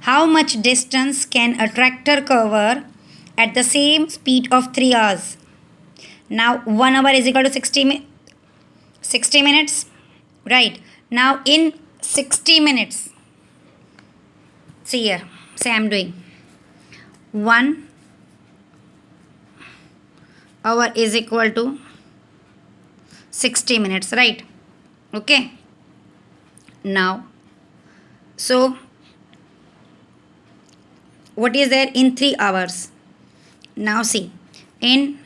How much distance can a tractor cover at the same speed of 3 hours? Now 1 hour is equal to 60 minutes. Right. Now in 60 minutes, see here, say I'm doing 1 hour is equal to 60 minutes, right? Okay. Now, so what is there in 3 hours? Now see, in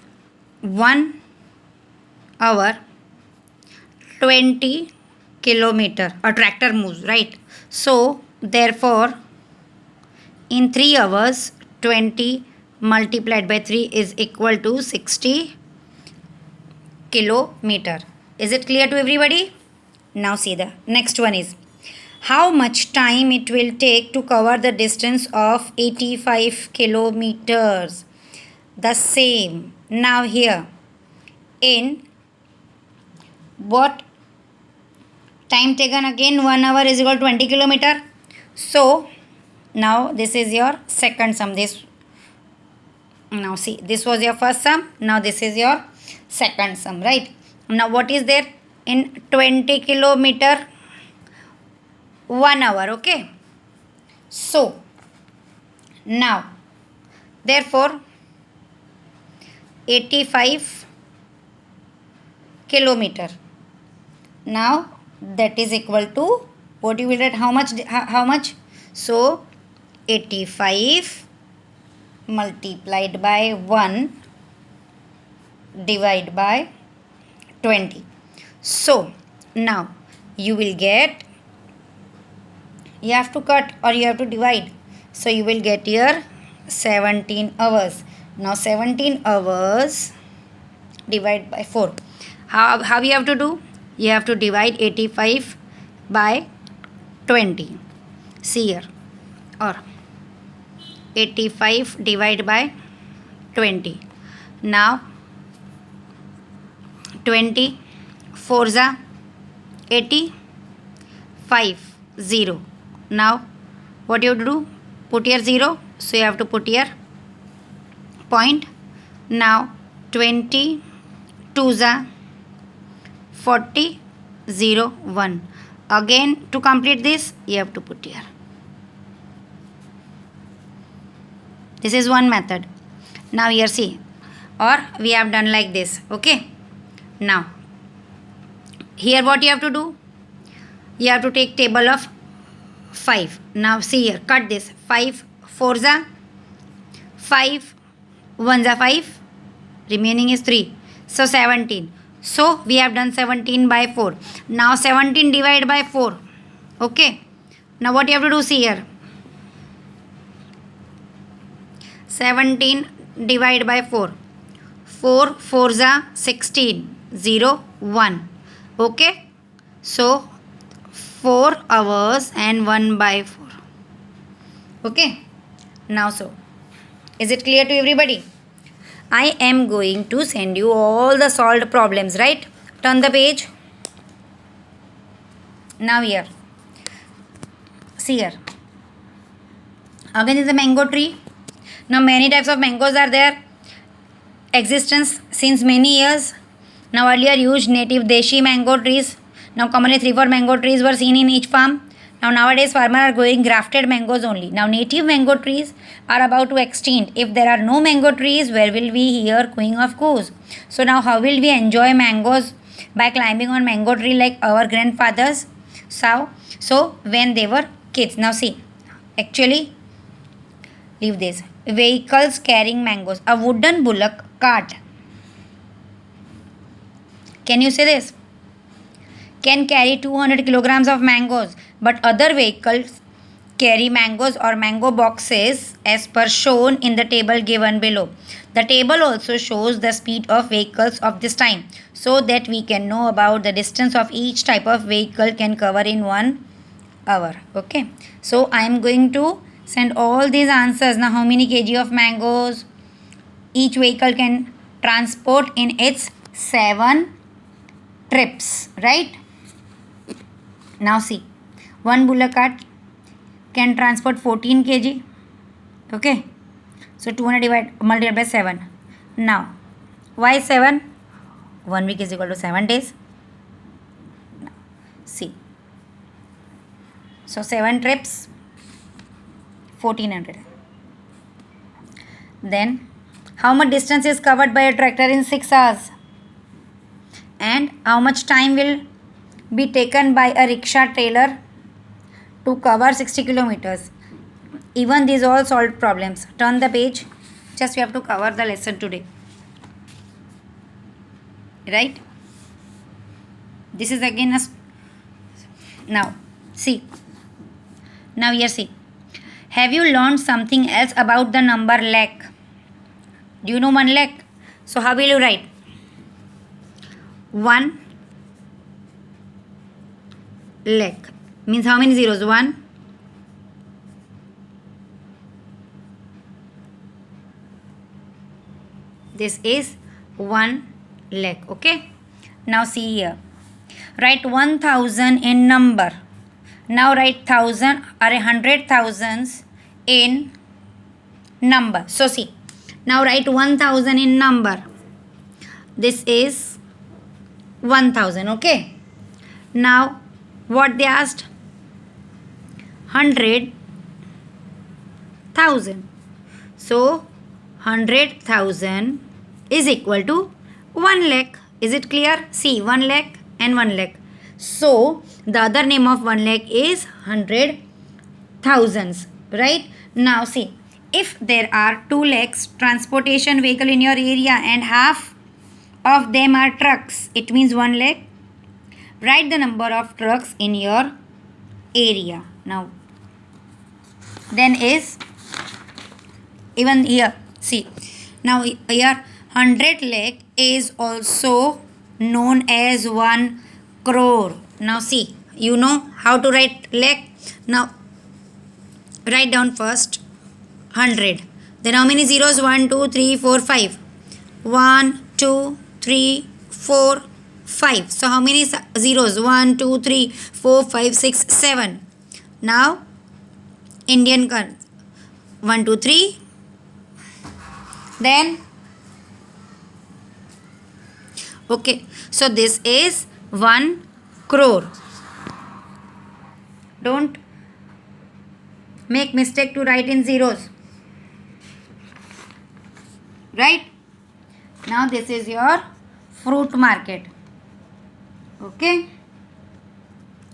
1 hour 20 kilometer a tractor moves, right? So therefore in 3 hours 20 multiplied by 3 is equal to 60 kilometer. Is it clear to everybody? Now see the next one is how much time it will take to cover the distance of 85 kilometers. The same. Now here in what time taken again 1 hour is equal to 20 kilometer. So now this is your second sum. This now see, this was your first sum, now this is your second sum, right? Now what is there in 20 kilometer 1 hour? Okay, so now therefore 85 kilometer, now that is equal to what you will write, how much? So 85 multiplied by 1 divided by 20. So now you will get, you have to cut or you have to divide, so you will get here 17 hours. Now 17 hours divided by 4. How you have to do? You have to divide 85 by 20. See here, or 85 divided by 20. Now 20 4s are 85 0. Now what you have to do? Put here 0, so you have to put here point. Now 20 2s are 40 0 1. Again to complete this you have to put here. This is one method. Now here see, or we have done like this. Okay, now here what you have to do? You have to take table of 5. Now see here, cut this. 5 4s are 5, 1s are 5, remaining is 3, so 17. So we have done 17 by 4. Now 17 divided by 4. Okay, now what you have to do? See here, 17 divided by 4. 4 4s are 16 0 1. Okay, so 4 hours and 1 by 4. Okay, now so is it clear to everybody? I am going to send you all the solved problems, right? Turn the page. Now here, see here, again is a mango tree. Now many types of mangoes are there, existence since many years. Now earlier used native deshi mango trees. Now commonly 3-4 mango trees were seen in each farm. Now nowadays farmers are growing grafted mangoes only. Now native mango trees are about to extinct. If there are no mango trees, where will we hear cooing of coos? So now how will we enjoy mangoes? By climbing on mango tree like our grandfathers. So when they were kids. Now see, actually leave this. Vehicles carrying mangoes. A wooden bullock cart. Can you say this? Can carry 200 kilograms of mangoes, but other vehicles carry mangoes or mango boxes as per shown in the table given below. The table also shows the speed of vehicles of this time, so that we can know about the distance of each type of vehicle can cover in 1 hour. Okay, so I am going to send all these answers. Now how many kg of mangoes each vehicle can transport in its 7 trips, right? Now see, one bullock cart can transport 14 kg. Okay, so 200 multiplied by 7. Now why 7? 1 week is equal to 7 days. See, so 7 trips, 1400. Then how much distance is covered by a tractor in 6 hours? And how much time will be taken by a rickshaw trailer to cover 60 kilometers? Even these all solved problems. Turn the page. Just we have to cover the lesson today. Right? This is again a... Now, see. Now here see. Have you learned something else about the number lakh? Do you know 1 lakh? So how will you write? 1 lakh means how many zeros? 1. This is 1 lakh. Okay. Now see here. Write 1000 in number. Now write 1000 or 100,000s in number. So see. Now write 1000 in number. This is 1000. Okay. Now what they asked? 100,000. So 100,000 is equal to 1 lakh. Is it clear? See, 1 lakh and 1 lakh. So the other name of 1 lakh is 100,000s. Right? Now see, if there are 2 lakhs transportation vehicle in your area and half of them are trucks, it means 1 lakh. Write the number of trucks in your area. Now then is even here. See, now here 100 lakh is also known as 1 crore. Now see, you know how to write lakh. Now write down first 100. Then how many zeros? 1, 2, 3, 4, 5. 1, 2, 3, 4, 5. So how many zeros? 1, 2, 3, 4, 5, 6, 7. Now Indian currency. 1, 2, 3. Then okay. So this is 1 crore. Don't make mistake to write in zeros. Right? Now this is your fruit market. Okay.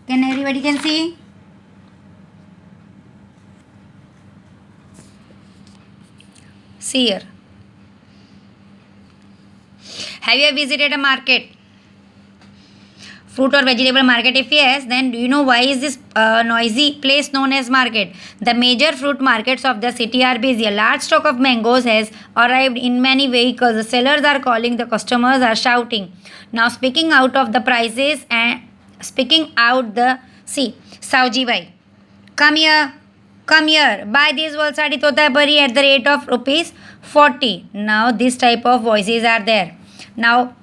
Can everybody can see? See here. Have you visited a market? Fruit or vegetable market? If yes, then do you know why is this noisy place known as market? The major fruit markets of the city are busy. A large stock of mangoes has arrived in many vehicles. The sellers are calling, the customers are shouting. Now speaking out of the prices and speaking out the... See, Sauji bhai, come here. Come here, buy this Valsadi Tota Bari at the rate of rupees 40. Now this type of voices are there. Now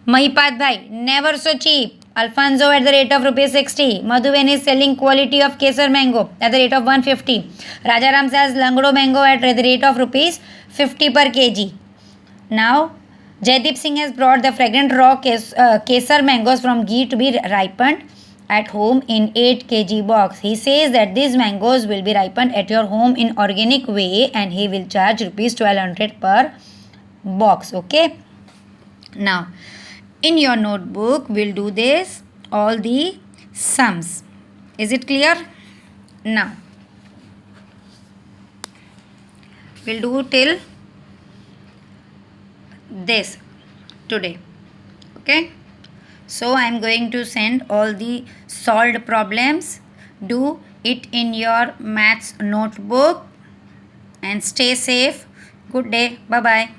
Mahipad bhai, never so cheap. Alfonso at the rate of rupees 60. Madhuven is selling quality of Kesar mango at the rate of 150. Rajaram sells Langdo mango at the rate of rupees 50 per kg. Now Jaideep Singh has brought the fragrant raw Kesar mangoes from Ghee to be ripened at home in 8 kg box. He says that these mangoes will be ripened at your home in organic way and he will charge rupees 1200 per box. Okay. Now in your notebook we'll do this all the sums. Is it clear? Now we'll do till this today. Okay. So I am going to send all the solved problems. Do it in your maths notebook and stay safe. Good day. Bye bye.